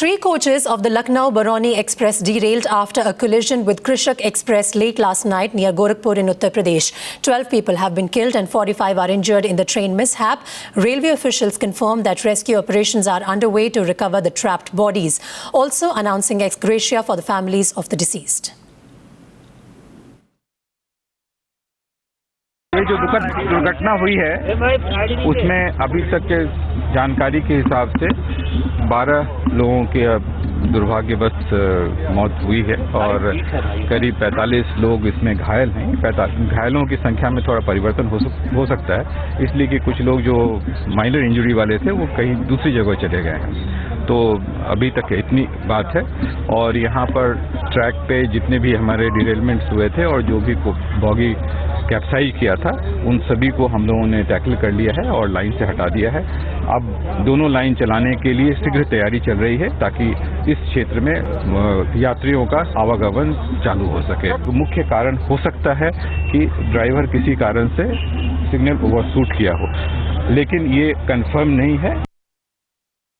Three coaches of the Lucknow-Barauni Express derailed after a collision with Krishak Express late last night near Gorakhpur in Uttar Pradesh. 12 people have been killed and 45 are injured in the train mishap. Railway officials confirmed that rescue operations are underway to recover the trapped bodies, also announcing ex gratia for the families of the deceased. ये जो दुखद दुर्घटना हुई है उसमें अभी तक के जानकारी के हिसाब से 12 लोगों के दुर्भाग्यवश मौत हुई है और करीब 45 लोग इसमें घायल हैं। घायलों की संख्या में थोड़ा परिवर्तन हो सकता है, इसलिए कि कुछ लोग जो माइनर इंजरी वाले थे वो कहीं दूसरी जगह चले गए हैं। तो अभी तक इतनी बात है। और यहाँ पर ट्रैक पे जितने भी हमारे डिरेलमेंट्स हुए थे और जो भी बॉगी कैप्साइज किया था उन सभी को हम लोगों ने टैकल कर लिया है और लाइन से हटा दिया है। अब दोनों लाइन चलाने के लिए शीघ्र तैयारी चल रही है ताकि इस क्षेत्र में यात्रियों का आवागमन चालू हो सके। तो मुख्य कारण हो सकता है कि ड्राइवर किसी कारण से सिग्नल ओवरशूट किया हो, लेकिन ये कंफर्म नहीं है।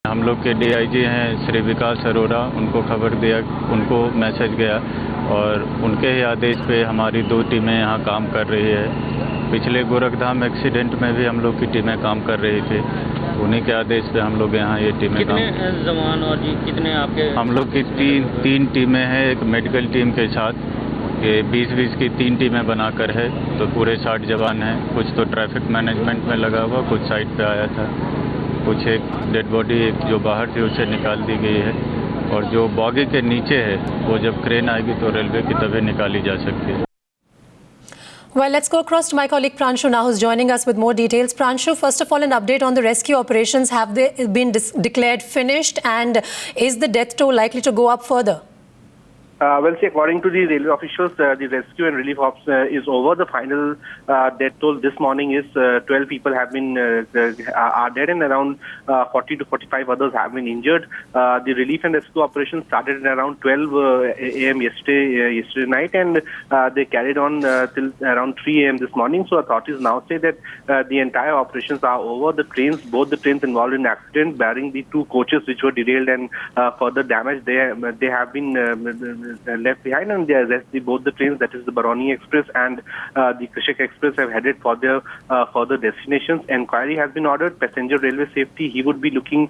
हम लोग के डीआईजी हैं श्री विकास अरोड़ा, उनको खबर दिया, उनको मैसेज गया और उनके ही आदेश पे हमारी 2 टीमें यहाँ काम कर रही है। पिछले गोरखधाम एक्सीडेंट में भी हम लोग की टीमें काम कर रही थी, उन्हीं के आदेश पे हम लोग यहाँ ये टीमें कितने जवान और जी कितने आपके? हम लोग की तीन टीमें हैं, एक मेडिकल टीम के साथ ये 20-20 की 3 टीमें बनाकर है, तो पूरे 60 जवान हैं। कुछ तो ट्रैफिक मैनेजमेंट में लगा हुआ, कुछ साइड पे आया था, कुछ एक डेड बॉडी जो बाहर थी उसे निकाल दी गई है और जो बॉगी के नीचे है वो जब क्रेन आएगी तो रेलवे की तभी निकाली जा सकती है। Well, let's go across to my colleague Pranshu now, who's joining us with more details. Pranshu, first of all, an update on the rescue operations. Have they been declared finished, and is the death toll likely to go up further? Well, see, according to the railway officials, the rescue and relief ops is over. The final death toll this morning is 12 people have been are dead and around 40 to 45 others have been injured. The relief and rescue operations started at around 12 a.m. yesterday night, and they carried on till around 3 a.m. this morning. So authorities now say that the entire operations are over. The trains, both the trains involved in the accident, bearing the 2 coaches which were derailed and further damaged, they have been left behind, and both the trains, that is the Barauni Express and the Krishak Express, have headed for their further destinations. Enquiry has been ordered. Passenger railway safety, he would be looking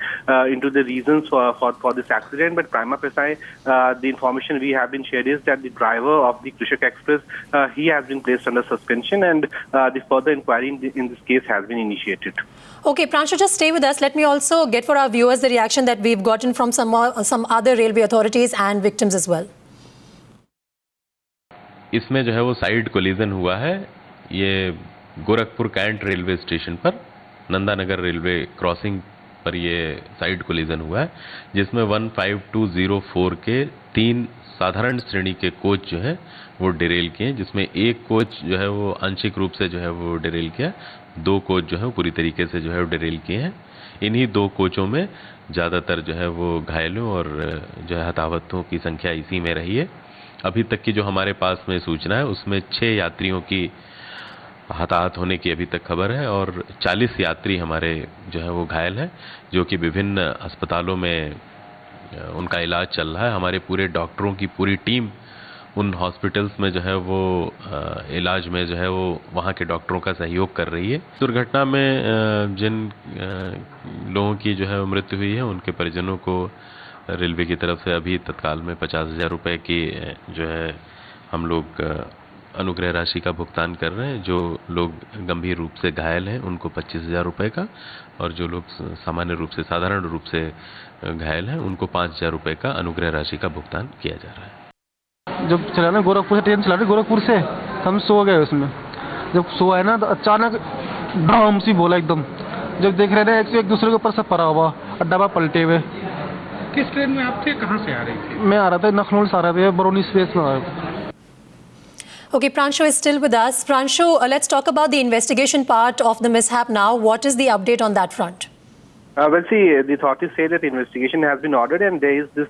into the reasons for this accident, but prima facie the information we have been shared is that the driver of the Krishak Express, he has been placed under suspension, and the further inquiry in this case has been initiated. Okay, Pranshu, just stay with us. Let me also get for our viewers the reaction that we've gotten from some other railway authorities and victims as well. इसमें जो है वो side collision हुआ है, ये Gorakhpur cantt railway station पर Nandanagar railway crossing पर ये साइड कोलिजन हुआ है, जिसमें 15204 के 3 साधारण श्रेणी के कोच जो है वो डिरेल किए हैं, जिसमें एक कोच जो है वो आंशिक रूप से जो है वो डिरेल किया, 2 कोच जो है वो पूरी तरीके से जो है वो डिरेल किए हैं। इन्हीं 2 कोचों में ज़्यादातर जो है वो घायलों और जो है हताहतों की संख्या इसी में रही है। अभी तक की जो हमारे पास में सूचना है उसमें 6 यात्रियों की हताहत होने की अभी तक खबर है और 40 यात्री हमारे जो है वो घायल हैं, जो कि विभिन्न अस्पतालों में उनका इलाज चल रहा है। हमारे पूरे डॉक्टरों की पूरी टीम उन हॉस्पिटल्स में जो है वो इलाज में जो है वो वहाँ के डॉक्टरों का सहयोग कर रही है। दुर्घटना में जिन लोगों की जो है मृत्यु हुई है उनके परिजनों को रेलवे की तरफ से अभी तत्काल में 50,000 रुपये की जो है हम लोग अनुग्रह राशि का भुगतान कर रहे हैं। जो लोग गंभीर रूप से घायल हैं उनको 25,000 रुपये का, और जो लोग सामान्य रूप से साधारण रूप से घायल हैं उनको 5,000 रुपये का अनुग्रह राशि का भुगतान किया जा रहा है। जब चला ना गोरखपुर से ट्रेन चला रही, गोरखपुर से हम सो गए उसमें। जब सोए ना तो अचानक ड्राम सी बोला एकदम, जब देख रहे थे एक दूसरे के ऊपर से पड़ा हुआ और डब्बा पलटे हुए। किस ट्रेन में आप थे, कहाँ से आ रहे थे? मैं आ रहा था लखनऊ से, आ रहा था बरौनी स्पेस में आ रहा था। Okay, Pranshu is still with us. Pranshu, let's talk about the investigation part of the mishap now. What is the update on that front? Well, see, the authorities say that the investigation has been ordered, and there is this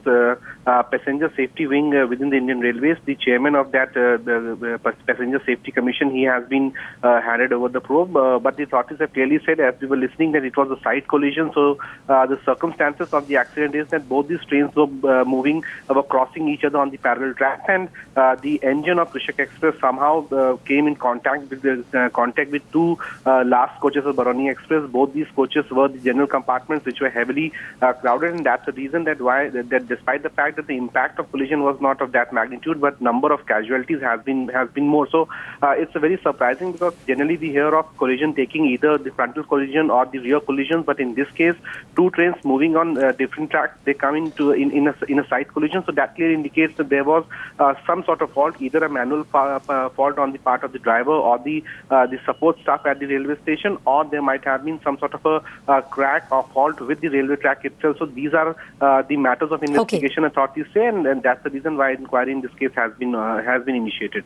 passenger safety wing within the Indian Railways. The chairman of that the Passenger Safety Commission, he has been handed over the probe. But the authorities have clearly said, as we were listening, that it was a side collision. So the circumstances of the accident is that both these trains were were crossing each other on the parallel tracks, and the engine of Krishak Express somehow came in contact with two last coaches of Baroni Express. Both these coaches were the general compartments which were heavily crowded, and that's the reason that despite the fact that the impact of collision was not of that magnitude, but number of casualties has been more. So it's very surprising, because generally we hear of collision taking either the frontal collision or the rear collision, but in this case, two trains moving on different tracks, they come into in a side collision. So that clearly indicates that there was some sort of fault, either a manual fault on the part of the driver or the support staff at the railway station, or there might have been some sort of a crack or fault with the railway track itself. So these are the matters of investigation, authorities say, and that's the reason why inquiry in this case has been initiated.